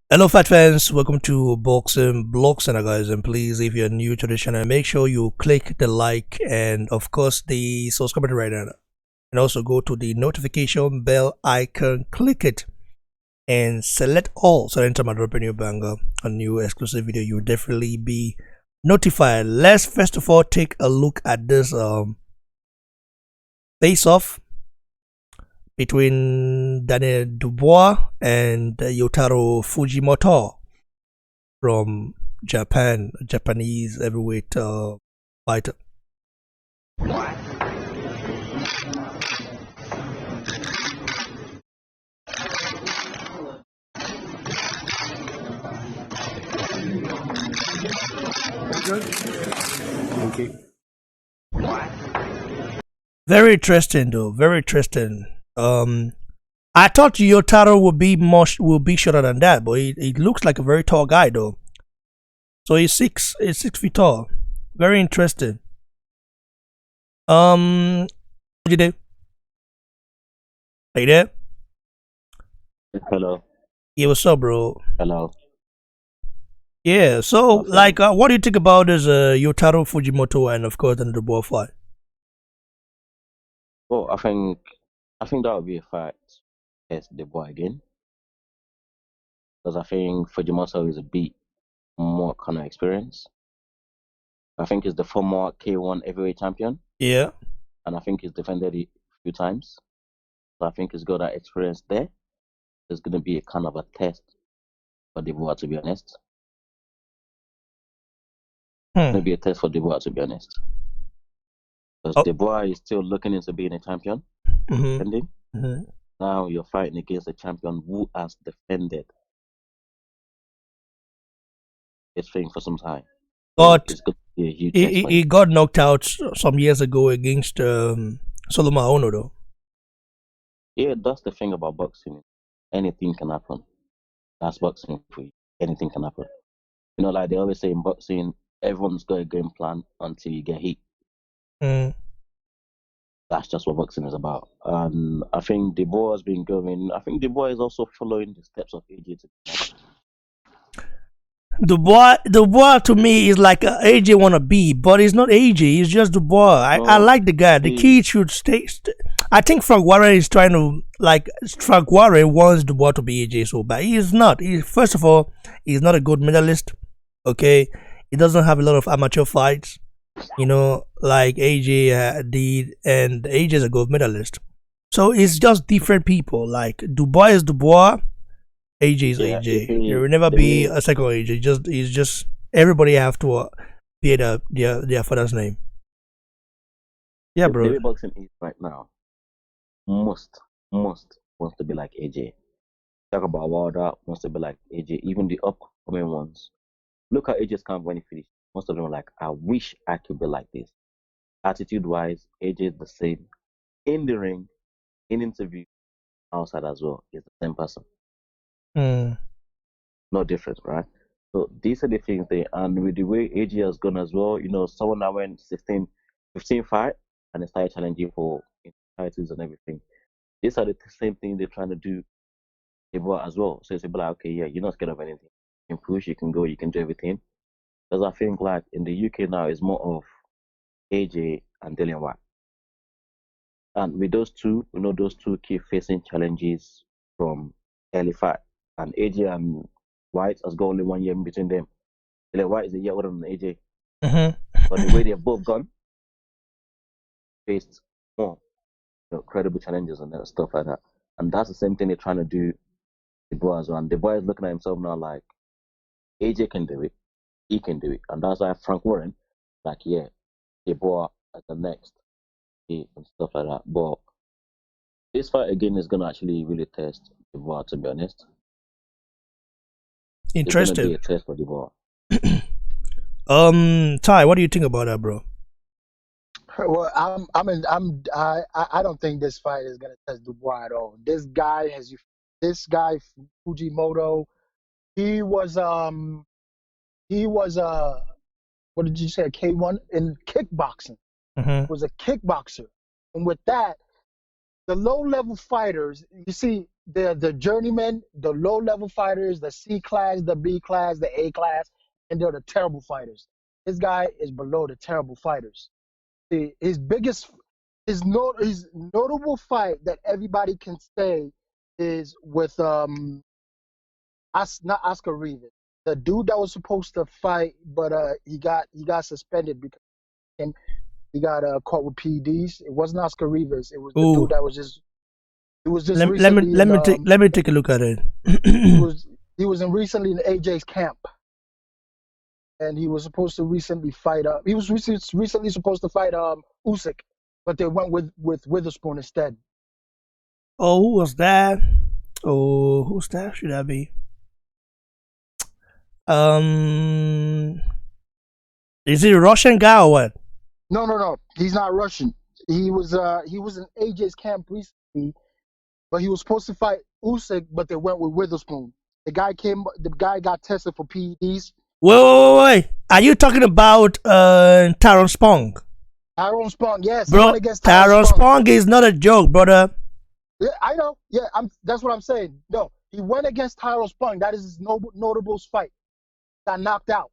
Hello, fat fans. Welcome to Boxing Block Center, guys. And please, if you're new to the channel, make sure you click the like and, of course, the subscribe button right now. And also go to the notification bell icon, click it, and select all. So anytime I drop a new banger, a new exclusive video, you'll definitely be notified. Let's first of all take a look at this face-off between Daniel Dubois and Yotaro Fujimoto from Japan, Japanese heavyweight fighter. Okay. Very interesting though, very interesting. I thought Yotaro would be shorter than that, but he looks like a very tall guy though. So he's 6 feet tall. Very interesting. What you do? Are you there? Hello. Yeah, what's up, bro? Hello. Yeah, so Okay. like, what do you think about this Yotaro Fujimoto and of course the Dubois fight? Well, I think that would be a fight against Dubois again, because I think Fujimoto is a bit more kind of experience. I think he's the former K1 heavyweight champion, Yeah. and I think he's defended it a few times. So I think he's got that experience there. It's going to be a kind of a test for Dubois, to be honest. Hmm. Maybe a test for Dubois, to be honest, because Oh. Dubois is still looking into being a champion, Mhm. defending. Mhm. Now you're fighting against a champion who has defended his thing for some time. So But it's going to be a huge he, test he for he him. got knocked out some years ago against Solomon Ono though. Yeah, that's the thing about boxing. Anything can happen. That's boxing for you. Anything can happen. Like they always say in boxing, everyone's got a game plan until you get hit. Mm. That's just what boxing is about. And I think Dubois has been going. I think Dubois is also following the steps of AJ. Dubois to me is like a AJ wanna be, but he's not AJ. He's just Dubois. I No, like the guy. The he, kid should stay. I think Frank Warren is trying to like Frank Warren wants Dubois to be AJ so bad. He's not. First of all, he's not a good medalist. Okay, he doesn't have a lot of amateur fights. Like AJ did, and AJ is a gold medalist. So it's just different people. Like Dubois is Dubois, AJ is yeah, AJ. There will never the be way a second AJ. It's just everybody have to be their father's name. Yeah, the bro. way boxing is right now, most wants to be like AJ. Talk about Wilder wants to be like AJ. Even the upcoming ones. Look at AJ's camp when he finished. Most of them were like, I wish I could be like this. Attitude wise, AJ is the same. In the ring, in interview, outside as well, is the same person. Mm. No difference, right? So these are the things they, and with the way AJ has gone as well, someone that went 16, 15 fight and they started challenging for titles and everything. These are the same things they're trying to do as well. So it's a bit like, okay, yeah, you're not scared of anything. You can push, you can go, you can do everything. Because I think like in the UK now it's more of AJ and Dillian White. And with those two, those two keep facing challenges from early fight. And AJ and White has got only 1 year in between them. Dillian White is a year older than AJ. Mm-hmm. But the way they've both gone, faced more credible challenges and stuff like that. And that's the same thing they're trying to do the boy as well. And the boy is looking at himself now like AJ can do it, he can do it. And that's why Frank Warren, like, yeah, the boy as the next and stuff like that. But this fight again is gonna actually really test Dubois, to be honest. It's gonna be Interesting. a test for Dubois. Ty, what do you think about that, bro? Well, I don't think this fight is gonna test Dubois at all. This guy Fujimoto, he was what did you say, K1 in kickboxing. Mm-hmm. Was a kickboxer, and with that, the low level fighters, you see, the journeymen, the low level fighters, the C class, the B class, the A class, and they're the terrible fighters. This guy is below the terrible fighters. His biggest, his notable fight that everybody can say is with not Oscar Rivas, the dude that was supposed to fight, but he got suspended because he got caught with PEDs. It wasn't Oscar Rivas. It was the dude Ooh, that was just. He was just let me recently let in me take let me take a look at it. he was in recently in AJ's camp, and he was supposed to recently fight. He was recently supposed to fight Usyk, but they went with Witherspoon instead. Oh, who was that? Oh, who's that? Should that be? Um, is he a Russian guy or what? No. He's not Russian. He was in AJ's camp recently, but he was supposed to fight Usyk, but they went with Witherspoon. The guy got tested for PEDs. Wait. Are you talking about Tyrone Spong? Tyrone Spong, yes, he Bro, went against Tyrone Spong is not a joke, brother. Yeah, I know. Yeah, that's what I'm saying. No, he went against Tyrone Spong. That is his notable fight. Got knocked out.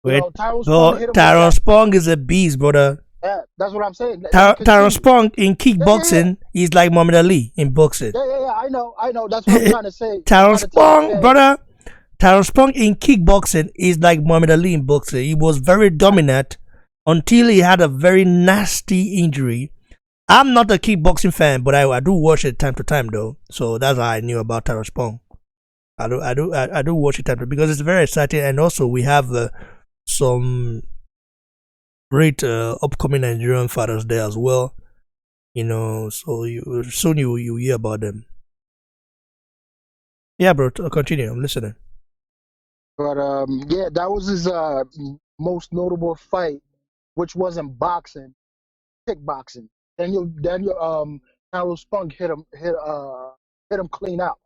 Wait, Tyrone Spong bro, hit him with Tyrone that. Spong is a beast, brother. Yeah, that's what I'm saying. Tyrone Spong in Yeah. kickboxing is like Muhammad Ali in boxing. Yeah. I know. That's what I'm trying to say. Tyrone Spong, in kickboxing is like Muhammad Ali in boxing. He was very dominant until he had a very nasty injury. I'm not a kickboxing fan, but I do watch it time to time though. So that's how I knew about Tyrone Spong. I do watch it time to time because it's very exciting, and also we have some great upcoming Nigerian fighters there as well. So soon you hear about them. Yeah, bro. Continue. I'm listening. But yeah, that was his most notable fight, which wasn't boxing, kickboxing. Tyrone Spong hit him clean out,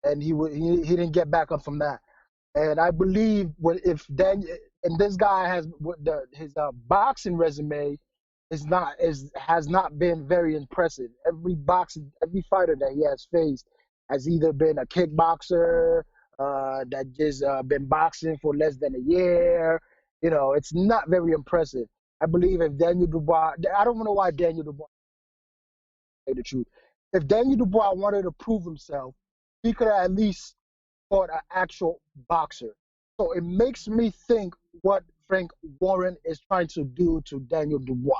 and he didn't get back up from that. And I believe if Daniel and this guy has his boxing resume has not been very impressive. Every fighter that he has faced has either been a kickboxer that just been boxing for less than a year. It's not very impressive. I believe if Daniel Dubois, I don't know why Daniel Dubois, to say the truth, if Daniel Dubois wanted to prove himself, he could have at least fought an actual boxer. So it makes me think what Frank Warren is trying to do to Daniel Dubois,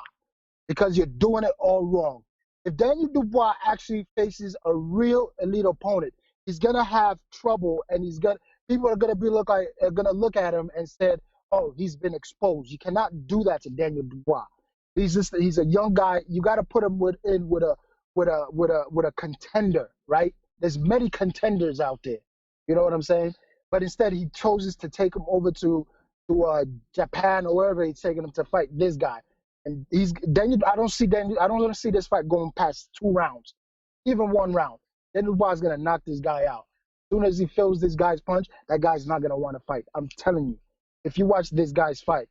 because you're doing it all wrong. If Daniel Dubois actually faces a real elite opponent, he's gonna have trouble, and people are gonna look at him and said, "Oh, he's been exposed." You cannot do that to Daniel Dubois. He's a young guy. You got to put him with a contender, right? There's many contenders out there. You know what I'm saying? But instead, he chooses to take him over to Japan or wherever he's taking him to fight this guy. And Daniel. I don't want to see this fight going past 2 rounds, even 1 round. Daniel Dubois is gonna knock this guy out. As soon as he feels this guy's punch, that guy's not gonna want to fight. I'm telling you. If you watch this guy's fight,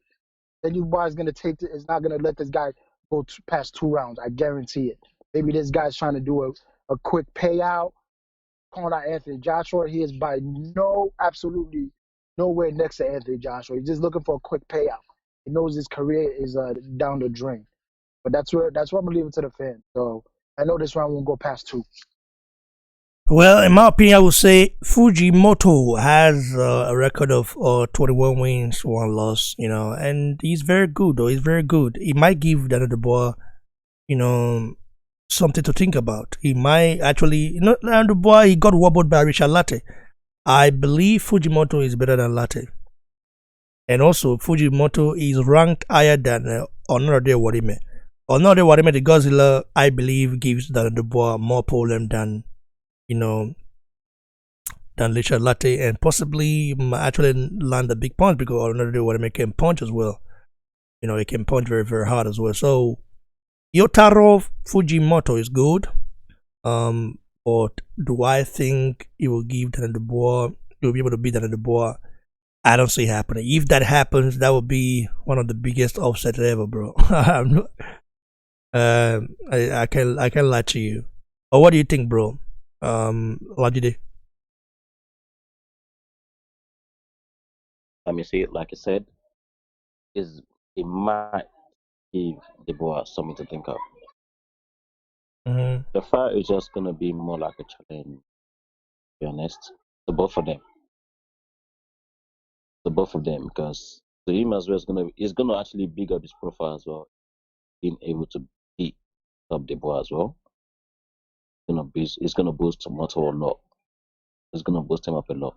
Daniel Dubois is not gonna let this guy go past 2 rounds. I guarantee it. Maybe this guy's trying to do a quick payout. Calling out Anthony Joshua. He is by absolutely nowhere next to Anthony Joshua. He's just looking for a quick payout. He knows his career is down the drain. But that's where I'm gonna leave it to the fans. So I know this round won't go past 2. Well, in my opinion, I would say Fujimoto has a record of 21 wins, 1 loss. And he's very good though. He's very good. He might give Daniel Dubois, something to think about. He might actually, Daniel Dubois, he got wobbled by Richard Latte. I believe Fujimoto is better than Latte. And also, Fujimoto is ranked higher than Honorade Warime. Honorade Warime, the Godzilla, I believe, gives Daniel Dubois more problem than Richard Latte, and possibly actually land a big punch, because Honorade Warime can punch as well. He can punch very, very hard as well. So, Kyotaro Fujimoto is good. But do I think he will give Daniel Dubois, he will be able to beat Daniel Dubois? I don't see it happening. If that happens, that would be one of the biggest upsets ever, bro. I can't lie to you. Or what do you think, bro? Lajide. I mean, see, like I said, is it might give Dubois something to think of. Mm-hmm. The fight is just gonna be more like a challenge, to be honest, to both of them. To both of them, because to him as well is gonna actually big up his profile as well, being able to beat up Dubois as well. It's gonna boost Tomato a lot. It's gonna boost him up a lot.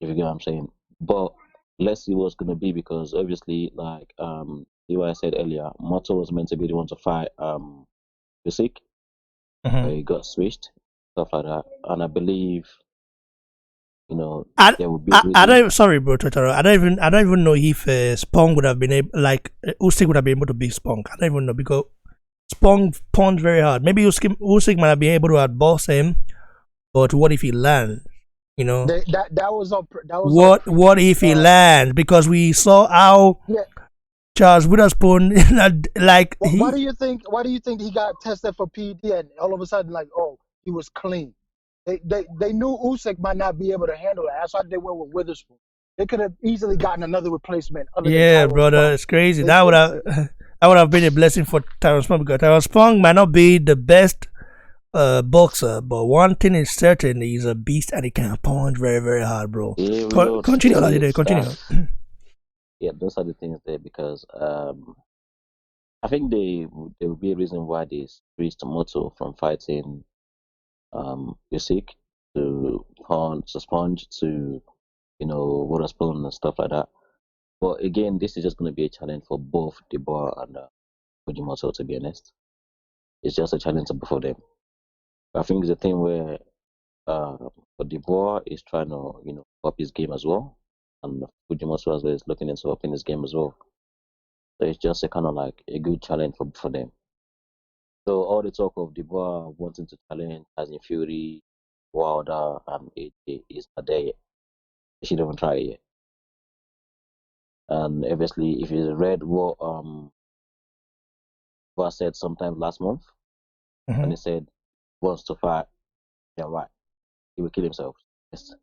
If you get what I'm saying. But let's see what's gonna be because obviously, like see what I said earlier, Moto was meant to be the one to fight Usyk, but Mm-hmm. he got switched, stuff like that. And I believe, you know, I, there would be a I reason. don't. Sorry, bro, Totoro. I don't even know if Spong would have been able, like Usyk would have been able to beat Spong. I don't even know because Spong punched very hard. Maybe Usyk might have been able to outbox him, but what if he lands? You know, That was on what if he uh lands? Because we saw how yeah. Charles Witherspoon, like Why he, do you think? Why do you think he got tested for PD and all of a sudden like, oh, he was clean? They knew Usyk might not be able to handle that. That's why they went with Witherspoon. They could have easily gotten another replacement other than yeah, Tyrone brother, Spong. it's crazy. They, That would they, have that would have been a blessing for Tyrone Spong because Tyrone Spong might not be the best boxer, but one thing is certain: he's a beast and he can punch very, very hard, bro. Yeah, we know. Continue, See, Lady, continue. yeah, those are the things there because I think there will be a reason why they switched Moto from fighting Usyk to Punch to Sponge to Witherspoon and stuff like that. But again, this is just going to be a challenge for both Dubois and Fujimoto. To be honest, it's just a challenge to both of them. I think it's a thing where uh, for Dubois is trying to up his game as well, and Fujimoto as well is looking into upping his game as well. So it's just a kind of like a good challenge for them. So all the talk of Dubois wanting to challenge Tyson Fury, Wilder, and AJ is not there yet. They should even try it yet. And obviously, if you read what Dubois said sometime last month, and Mhm. he said wants to fight, yeah, right, he will kill himself. Yes.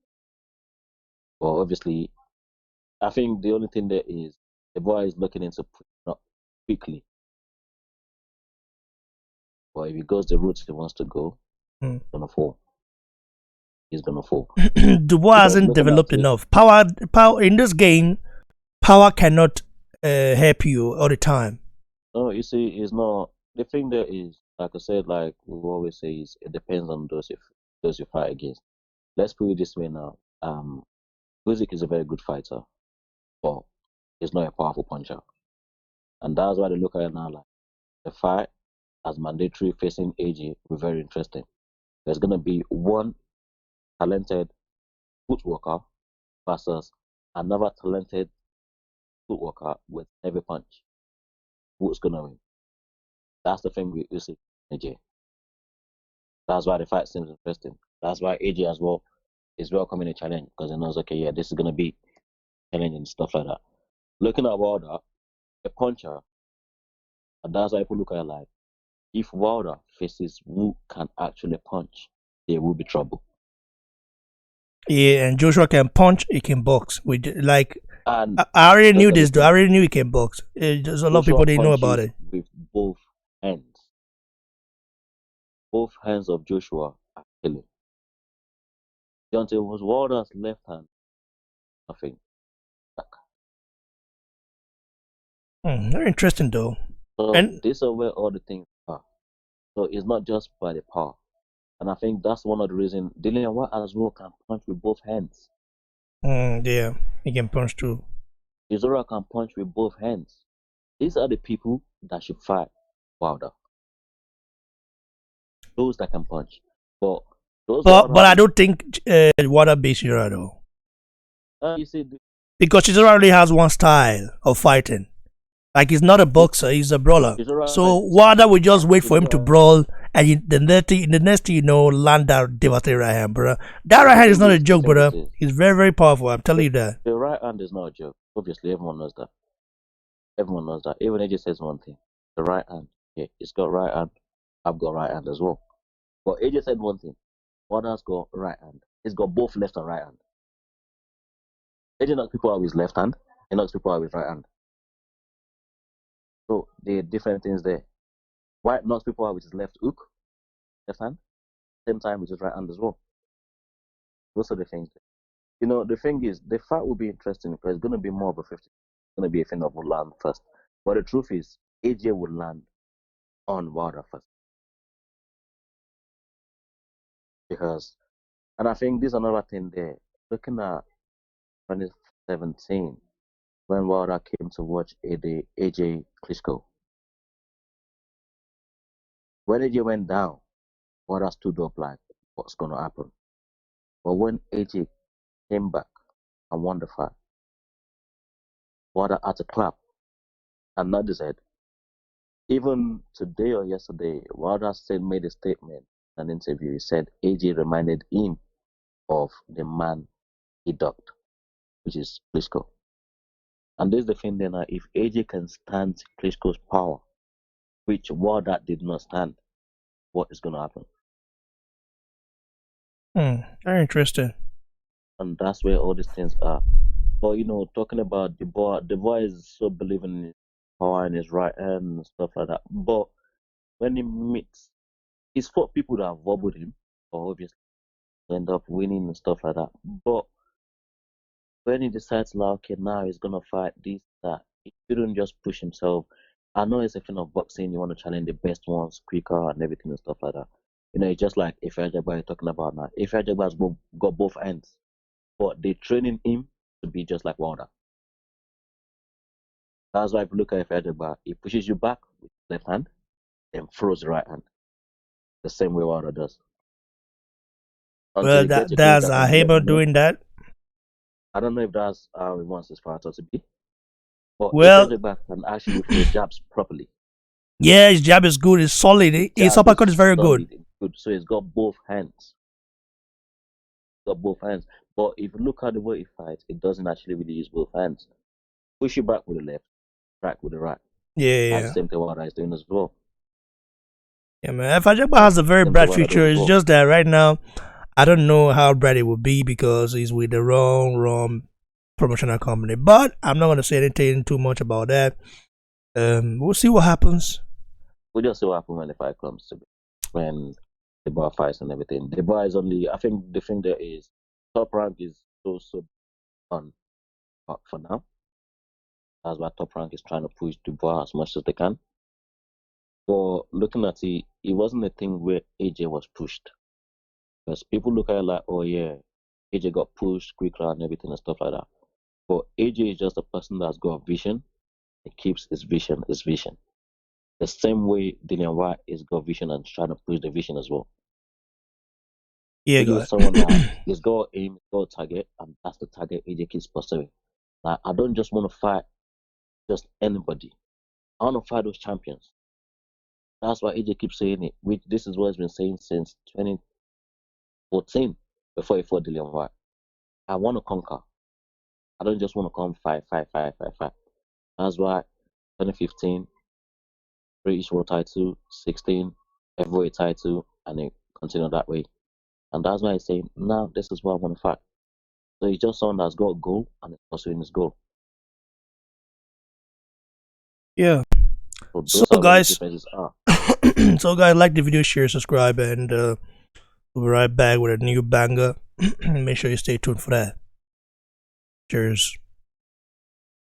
Well, obviously, I think the only thing there is the boy is looking into putting up quickly. But if he goes the route he wants to go, Mm. he's gonna fall. He's gonna fall Dubois because hasn't looking at developed it, enough power in this game. Power cannot help you all the time. no, you see, it's not. The thing there is, like I said, like we always say, is it depends on those you fight against. Let's put it this way now. Usyk is a very good fighter, but he's not a powerful puncher, and that's why they look at it now like the fight as mandatory facing AJ will be very interesting. There's gonna be one talented footworker versus another talented footworker with heavy punch. Who's gonna win? That's the thing with Usyk and AJ. That's why the fight seems interesting. That's why AJ as well is welcoming a challenge because he knows, okay, yeah, this is gonna be challenging and stuff like that. Looking at Wilder, a puncher, and that's why people look at it like if Wilder faces who can actually punch, there will be trouble. Yeah, and Joshua can punch, he can box. Like And I already those knew are the this though. I things. already knew he can box. There's a lot of Joshua people didn't know about punches it. with both hands. Both hands of Joshua are killing. Deontay was Wilder's left hand, nothing. Very interesting though. So And these are where all the things are. So it's not just by the power. And I think that's one of the reasons Dillian White as well can punch with both hands. yeah, he can punch too. Chisora can punch with both hands. These are the people that should fight Wilder. Those that can punch. But those But Wilder I things, don't think Water beats Shira though, you see, because Chisora only has one style of fighting. Like he's not a this boxer, he's a brawler. Chisora, So Water will just wait for him to Chisora, brawl, and the next thing you know, land that devastating right hand, brother. That right the hand is thing not a is, the joke, thing is brother. this. He's very, very powerful. I'm telling The, you that. the right hand is not a joke. Obviously, everyone knows that. Everyone knows that. Even AJ says one thing. The right hand. Yeah, it's got right hand. I've got right hand as well. But AJ said one thing. Wilder's got right hand. He's got both left and right hand. AJ knocks people out with his left hand. He knocks people out with his right hand. So there are different things there. White knocks people out with his left hook, left hand, same time with his right hand as well. Those are the things. The thing is, the fight will be interesting because it's going to be more of a 50. It's going to be a thing of will land first. But the truth is, AJ will land on Wilder first. Because, and I think this is another thing there. Looking at 2017, when Wilder came to watch AJ Klitschko, when AJ went down, Wilder stood up like, what's going to happen? But when AJ came back and won the fight, Wilder had to clap and nod his head. Even today or yesterday, Wilder made a statement in an interview. He said AJ reminded him of the man he ducked, which is Klitschko. And this is the thing then, if AJ can stand Klitschko's power, which Wilder did not stand, what is going to happen? Very interesting. And that's where all these things are. But talking about Dubois is so believing in his power and his right hand and stuff like that. But when he meets, he's fought people that have wobbled him, or obviously end up winning and stuff like that. But when he decides, like, okay, now he's gonna fight this, that, he shouldn't just push himself. I know it's a thing of boxing, you want to challenge the best ones quicker and everything and stuff like that. It's just like if Jagba you're talking about now. If Jagba has got both ends, but they're training him to be just like Wilder. That's why if you look at Jagba, he pushes you back with his left hand and throws the right hand. The same way Wilder does. Well, that's Haber doing that. I don't know if that's how he wants his fighter to be. But well, if back can actually throw jabs properly. Yeah, his jab is good. It's solid. His uppercut is very good. So he's got both hands. But if you look at the way he fights, it doesn't actually really use both hands. Push you back with the left, strike with the right. Yeah. That's the same thing Wilder is doing as well. Yeah, man. Fajagba has a very bright future. It's just that right now, I don't know how bright it will be because he's with the wrong promotional company. But I'm not going to say anything too much about that. We'll see what happens. We'll just see what happens when the fight comes to be. When the bar fights and everything. The bar is only, I think the thing there is, Top Rank is so on for now. That's why Top Rank is trying to push Dubois as much as they can. But looking at it, it wasn't a thing where AJ was pushed. Because people look at it like, oh yeah, AJ got pushed quickly and everything and stuff like that. But AJ is just a person that's got a vision. He keeps his vision. The same way Dillian White is got vision and trying to push the vision as well. Yeah, AJ is someone that he's got aim, he's got a target, and that's the target AJ keeps pursuing. Like, I don't just want to fight just anybody. I want to fight those champions. That's why AJ keeps saying it. Which this is what he's been saying since 2014, before he fought Dillian White. I want to conquer. I don't just want to come fight. That's why 2015, British World title, 16, heavyweight title, and it continued that way. And that's why he's saying, now this is what I want to fight. So he's just someone that's got a goal and is pursuing his goal. Yeah. So guys, so guys, like the video, share, subscribe, and we'll be right back with a new banger. Make sure you stay tuned for that. Cheers.